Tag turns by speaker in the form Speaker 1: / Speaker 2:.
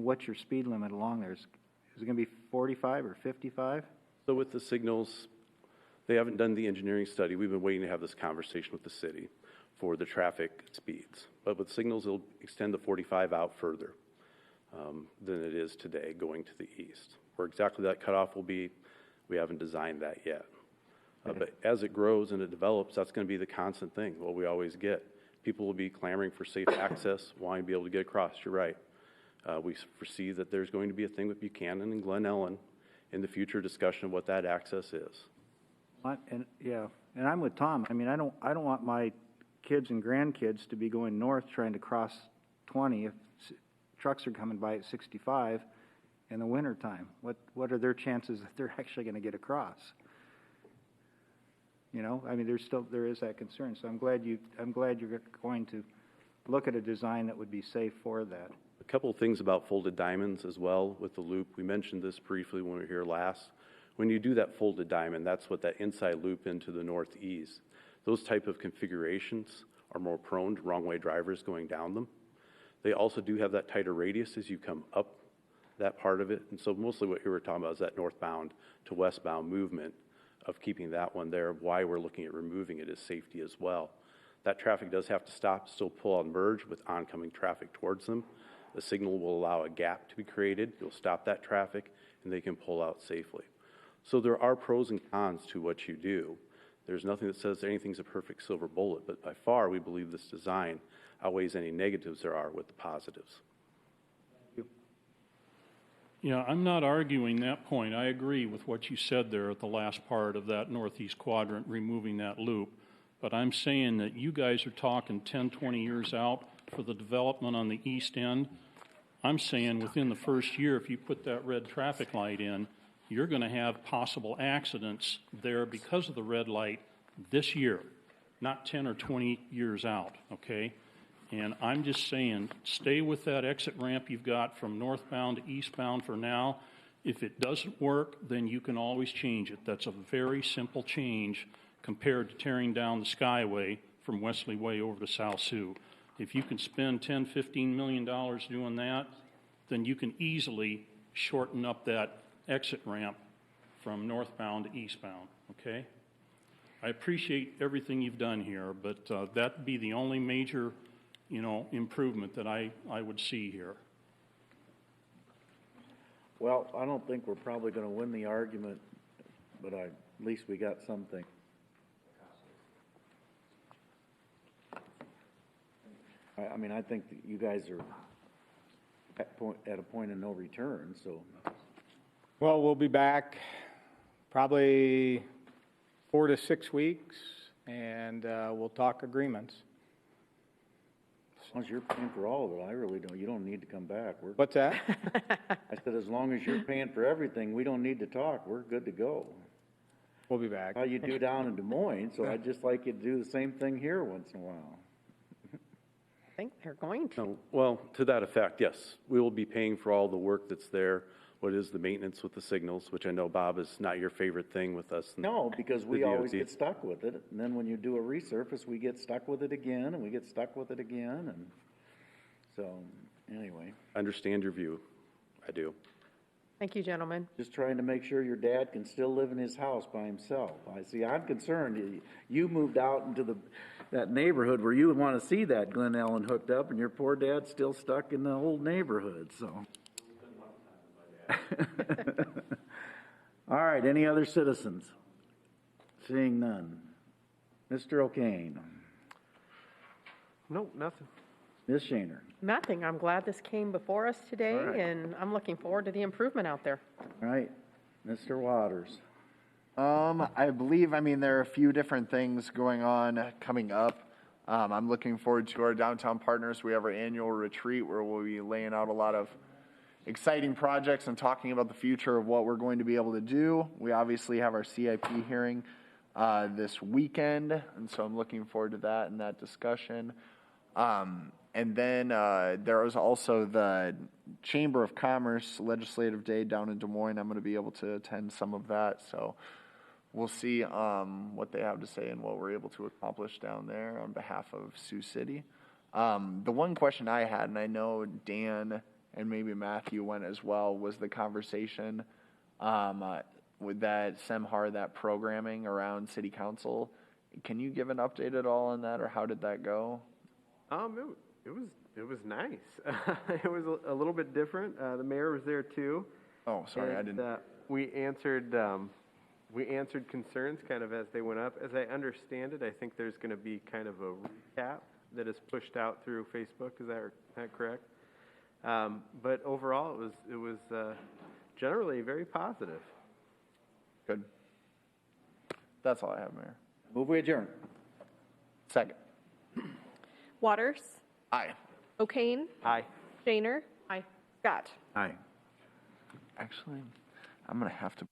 Speaker 1: What's your speed limit along there? Is it going to be 45 or 55?
Speaker 2: So with the signals, they haven't done the engineering study. We've been waiting to have this conversation with the city for the traffic speeds. But with signals, it'll extend the 45 out further than it is today going to the east. Where exactly that cutoff will be, we haven't designed that yet. But as it grows and it develops, that's going to be the constant thing, what we always get. People will be clamoring for safe access, wanting to be able to get across. You're right. We foresee that there's going to be a thing with Buchanan and Glen Ellen in the future discussion of what that access is.
Speaker 1: And I'm with Tom. I mean, I don't want my kids and grandkids to be going north trying to cross 20 if trucks are coming by at 65 in the wintertime. What are their chances that they're actually going to get across? You know, I mean, there is that concern. So I'm glad you're going to look at a design that would be safe for that.
Speaker 2: A couple of things about folded diamonds as well with the loop. We mentioned this briefly when we were here last. When you do that folded diamond, that's what that inside loop into the northeast. Those type of configurations are more prone to wrong way drivers going down them. They also do have that tighter radius as you come up that part of it. And so mostly what you were talking about is that northbound to westbound movement of keeping that one there. Why we're looking at removing it is safety as well. That traffic does have to stop, still pull out and merge with oncoming traffic towards them. The signal will allow a gap to be created. You'll stop that traffic and they can pull out safely. So there are pros and cons to what you do. There's nothing that says anything's a perfect silver bullet, but by far we believe this design outweighs any negatives there are with the positives.
Speaker 3: Yeah, I'm not arguing that point. I agree with what you said there at the last part of that northeast quadrant, removing that loop. But I'm saying that you guys are talking 10, 20 years out for the development on the east end. I'm saying within the first year, if you put that red traffic light in, you're going to have possible accidents there because of the red light this year, not 10 or 20 years out, okay? And I'm just saying, stay with that exit ramp you've got from northbound to eastbound for now. If it doesn't work, then you can always change it. That's a very simple change compared to tearing down the Skyway from Wesley Way over to South Sioux. If you can spend $10, $15 million doing that, then you can easily shorten up that exit ramp from northbound to eastbound, okay? I appreciate everything you've done here, but that'd be the only major improvement that I would see here.
Speaker 4: Well, I don't think we're probably going to win the argument, but at least we got something. I mean, I think that you guys are at a point of no return, so.
Speaker 5: Well, we'll be back probably 4 to 6 weeks, and we'll talk agreements.
Speaker 4: As long as you're paying for all of it, I really don't. You don't need to come back.
Speaker 5: What's that?
Speaker 4: I said, as long as you're paying for everything, we don't need to talk. We're good to go.
Speaker 5: We'll be back.
Speaker 4: How you do down in Des Moines, so I'd just like you to do the same thing here once in a while.
Speaker 6: I think they're going to.
Speaker 2: No, well, to that effect, yes. We will be paying for all the work that's there. What is the maintenance with the signals, which I know, Bob, is not your favorite thing with us.
Speaker 4: No, because we always get stuck with it. And then when you do a resurface, we get stuck with it again, and we get stuck with it again. And so, anyway.
Speaker 2: I understand your view. I do.
Speaker 6: Thank you, gentlemen.
Speaker 4: Just trying to make sure your dad can still live in his house by himself. I'm concerned. You moved out into that neighborhood where you would want to see that Glen Ellen hooked up, and your poor dad's still stuck in the old neighborhood, so. All right, any other citizens? Seeing none. Mr. O'Kane.
Speaker 7: No, nothing.
Speaker 4: Ms. Shaner.
Speaker 6: Nothing. I'm glad this came before us today,
Speaker 4: All right.
Speaker 6: and I'm looking forward to the improvement out there.
Speaker 4: All right, Mr. Waters.
Speaker 7: I believe, there are a few different things going on coming up. I'm looking forward to our downtown partners. We have our annual retreat where we'll be laying out a lot of exciting projects and talking about the future of what we're going to be able to do. We obviously have our CIP hearing this weekend, and so I'm looking forward to that and that discussion. And then there was also the Chamber of Commerce Legislative Day down in Des Moines. I'm going to be able to attend some of that, so we'll see what they have to say and what we're able to accomplish down there on behalf of Sioux City. The one question I had, and I know Dan and maybe Matthew went as well, was the conversation with that Semhar, that programming around city council. Can you give an update at all on that, or how did that go?
Speaker 8: It was nice. It was a little bit different. The mayor was there too.
Speaker 7: Oh, sorry, I
Speaker 8: And,
Speaker 7: didn't.
Speaker 8: we answered concerns kind of as they went up. As I understand it, I think there's going to be kind of a recap that is pushed out through Facebook. Is that correct? But overall, it was generally very positive.
Speaker 7: Good. That's all I have, Mayor.
Speaker 4: Move we adjourn.
Speaker 7: Second.
Speaker 9: Waters,
Speaker 7: Aye.
Speaker 9: O'Kane,
Speaker 8: Aye.
Speaker 9: Shaner,
Speaker 6: Aye.
Speaker 9: Scott.
Speaker 4: Aye.
Speaker 7: Actually, I'm going to have to.